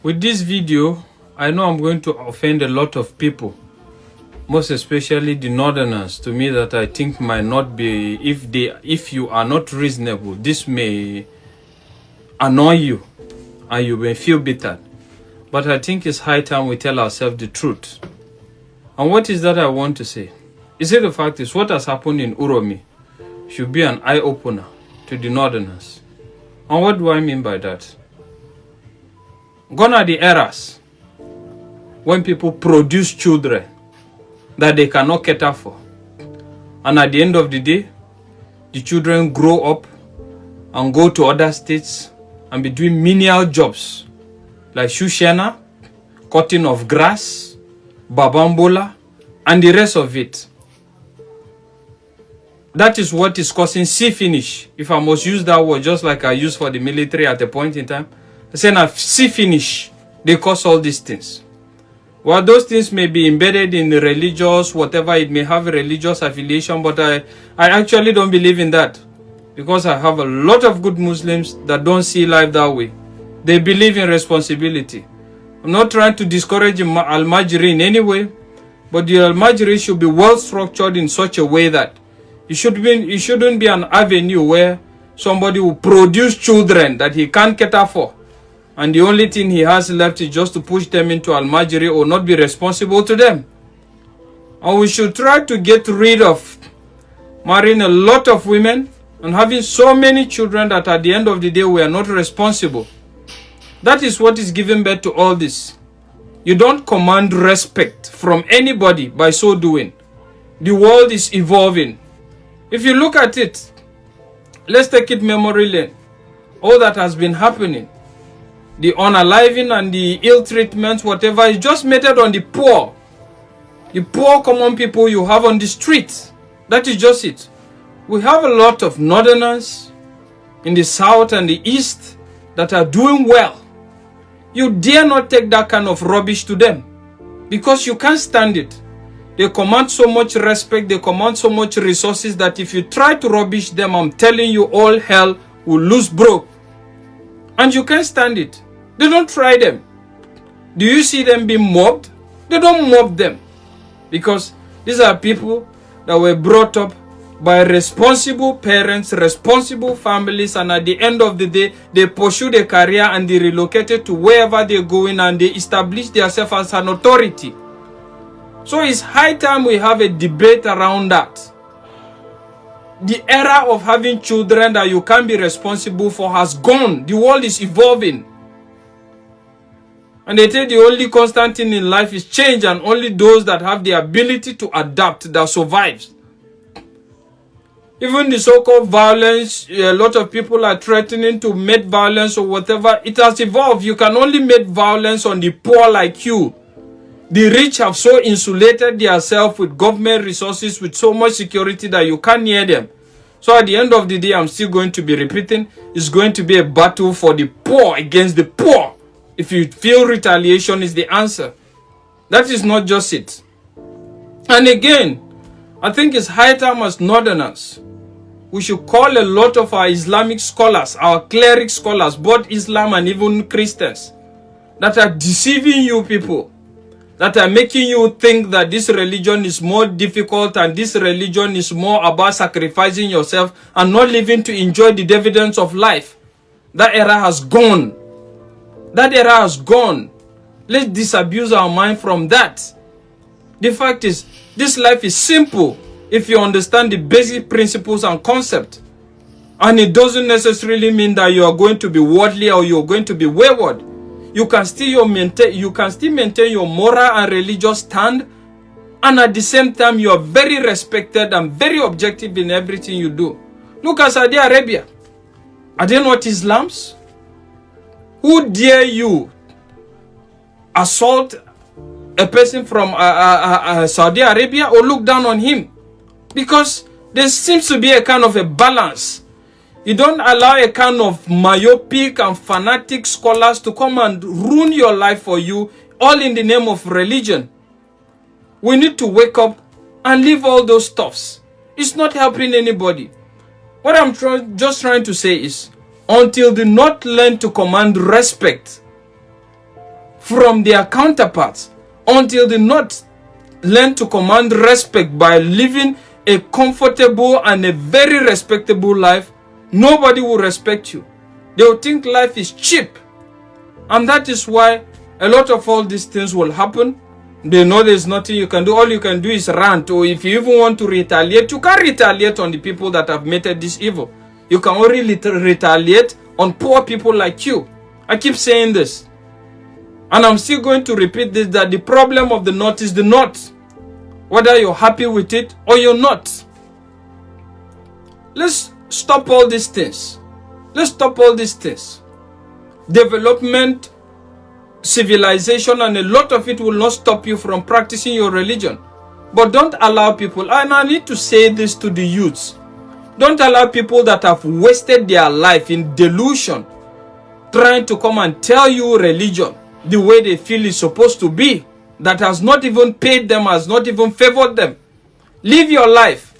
With this video, I know I'm going to offend a lot of people, most especially the northerners, to me, that I think might not be, if you are not reasonable, this may annoy you and you may feel bitter. But I think it's high time we tell ourselves the truth. And what is that I want to say? Is it the fact is what has happened in Uromi should be an eye-opener to the northerners. And what do I mean by that? Gone are the eras when people produce children that they cannot cater for. And at the end of the day, the children grow up and go to other states and be doing menial jobs like Shushena, cutting of grass, babambola, and the rest of it. That is what is causing sea finish. If I must use that word just like I used for the military at a point in time, I say now sea finish, they cause all these things. Well, those things may be embedded in religious, whatever, it may have a religious affiliation, but I actually don't believe in that. Because I have a lot of good Muslims that don't see life that way. They believe in responsibility. I'm not trying to discourage Al-Majri in any way, but the Al-Majri should be well structured in such a way that it shouldn't be an avenue where somebody will produce children that he can't cater for, and the only thing he has left is just to push them into Al-Majri or not be responsible to them. And we should try to get rid of marrying a lot of women and having so many children that at the end of the day we are not responsible. That is what is giving birth to all this. You don't command respect from anybody by so doing. The world is evolving. If you look at it, let's take it memory lane. All that has been happening, the unaliving and the ill treatments, whatever, is just meted on the poor. The poor common people you have on the street. That is just it. We have a lot of northerners in the south and the east that are doing well. You dare not take that kind of rubbish to them because you can't stand it. They command so much respect, they command so much resources that if you try to rubbish them, I'm telling you, all hell will lose broke. And you can't stand it. They don't try them. Do you see them being mobbed? They don't mob them. Because these are people that were brought up by responsible parents, responsible families, and at the end of the day, they pursue their career and they relocated to wherever they're going and they establish themselves as an authority. So it's high time we have a debate around that. The era of having children that you can't be responsible for has gone. The world is evolving. And they say the only constant thing in life is change, and only those that have the ability to adapt that survives. Even the so-called violence, a lot of people are threatening to make violence or whatever. It has evolved. You can only make violence on the poor like you. The rich have so insulated themselves with government resources, with so much security that you can't near them. So at the end of the day, I'm still going to be repeating, it's going to be a battle for the poor against the poor. If you feel retaliation is the answer. That is not just it. And again, I think it's high time as northerners, we should call a lot of our Islamic scholars, our cleric scholars, both Islam and even Christians, that are deceiving you people, that are making you think that this religion is more difficult and this religion is more about sacrificing yourself and not living to enjoy the dividends of life. That era has gone. That era has gone. Let's disabuse our mind from that. The fact is, this life is simple if you understand the basic principles and concepts. And it doesn't necessarily mean that you are going to be worldly or you are going to be wayward. You can still maintain your moral and religious stand, and at the same time you are very respected and very objective in everything you do. Look at Saudi Arabia. Are they not Islams? Who dare you assault a person from Saudi Arabia or look down on him? Because there seems to be a kind of a balance. You don't allow a kind of myopic and fanatic scholars to come and ruin your life for you, all in the name of religion. We need to wake up and leave all those stuffs. It's not helping anybody. What I'm just trying to say is, until the North learn to command respect from their counterparts until the North learn to command respect by living a comfortable and a very respectable life. Nobody will respect you. They will think life is cheap. And that is why a lot of all these things will happen. They know there's nothing you can do. All you can do is rant. Or if you even want to retaliate, you can't retaliate on the people that have committed this evil. You can only retaliate on poor people like you. I keep saying this. And I'm still going to repeat this, that the problem of the North is the North. Whether you're happy with it or you're not. Let's stop all these things. Let's stop all these things. Development, civilization, and a lot of it will not stop you from practicing your religion. But don't allow people, and I need to say this to the youths, don't allow people that have wasted their life in delusion trying to come and tell you religion the way they feel is supposed to be, that has not even paid them, has not even favored them. Live your life.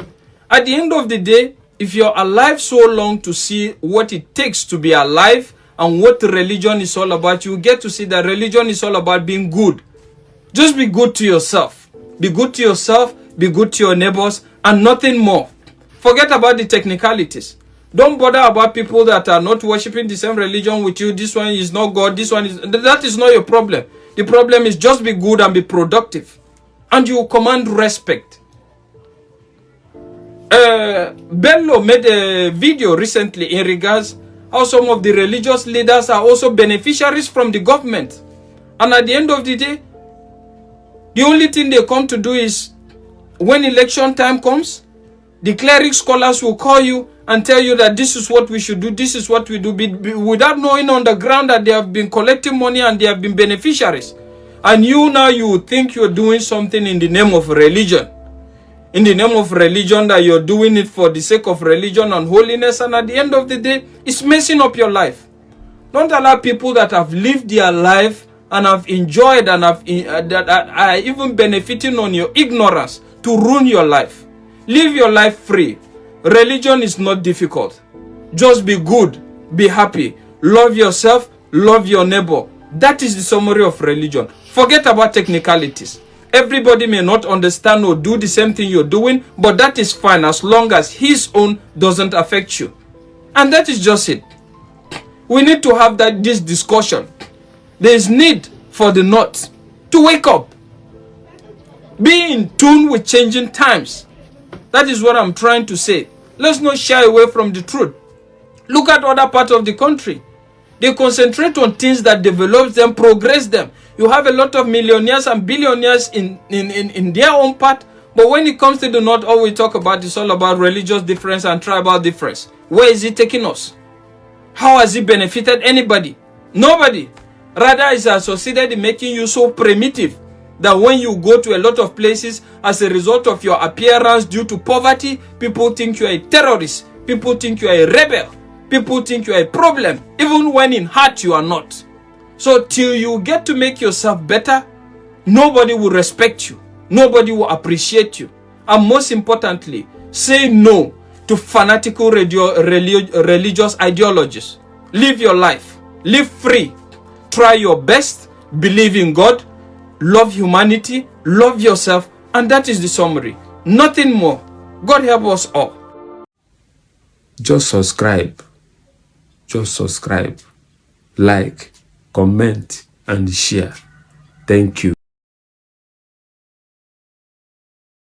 At the end of the day, if you're alive so long to see what it takes to be alive and what religion is all about, you get to see that religion is all about being good. Just be good to yourself. Be good to yourself, be good to your neighbors, and nothing more. Forget about the technicalities. Don't bother about people that are not worshiping the same religion with you. This one is not God, this one is... That is not your problem. The problem is just be good and be productive. And you command respect. Bello made a video recently in regards how some of the religious leaders are also beneficiaries from the government. And at the end of the day, the only thing they come to do is, when election time comes, the cleric scholars will call you and tell you that this is what we should do, this is what we do, without knowing on the ground that they have been collecting money and they have been beneficiaries. And you now, you think you're doing something in the name of religion. In the name of religion, that you're doing it for the sake of religion and holiness, and at the end of the day, it's messing up your life. Don't allow people that have lived their life and have enjoyed and that are even benefiting on your ignorance to ruin your life. Live your life free. Religion is not difficult. Just be good, be happy, love yourself, love your neighbor. That is the summary of religion. Forget about technicalities. Everybody may not understand or do the same thing you're doing, but that is fine as long as his own doesn't affect you. And that is just it. We need to have this discussion. There is need for the North to wake up. Be in tune with changing times. That is what I'm trying to say. Let's not shy away from the truth. Look at other parts of the country. They concentrate on things that develop them, progress them. You have a lot of millionaires and billionaires in their own part. But when it comes to the North, all we talk about is all about religious difference and tribal difference. Where is it taking us? How has it benefited anybody? Nobody. Rather, it's associated in making you so primitive that when you go to a lot of places as a result of your appearance due to poverty, people think you are a terrorist. People think you are a rebel. People think you are a problem. Even when in heart you are not. So till you get to make yourself better, nobody will respect you. Nobody will appreciate you. And most importantly, say no to fanatical religious ideologies. Live your life. Live free. Try your best. Believe in God. Love humanity. Love yourself. And that is the summary. Nothing more. God help us all. Just subscribe. Just subscribe. Like, comment, and share. Thank you.